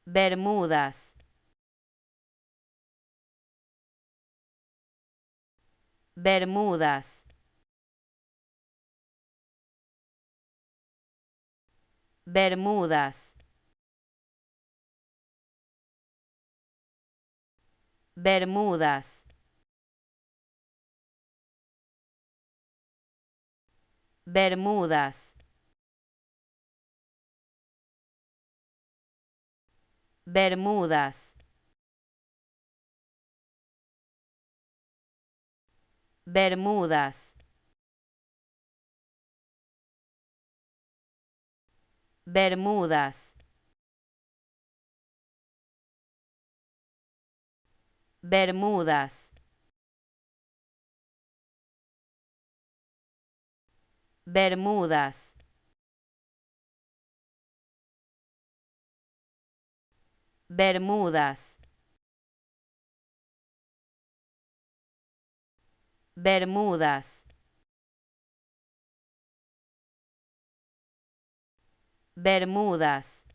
Bermudas, Bermudas, Bermudas, Bermudas, Bermudas, Bermudas, Bermudas, Bermudas, Bermudas, Bermudas, Bermudas, Bermudas, Bermudas,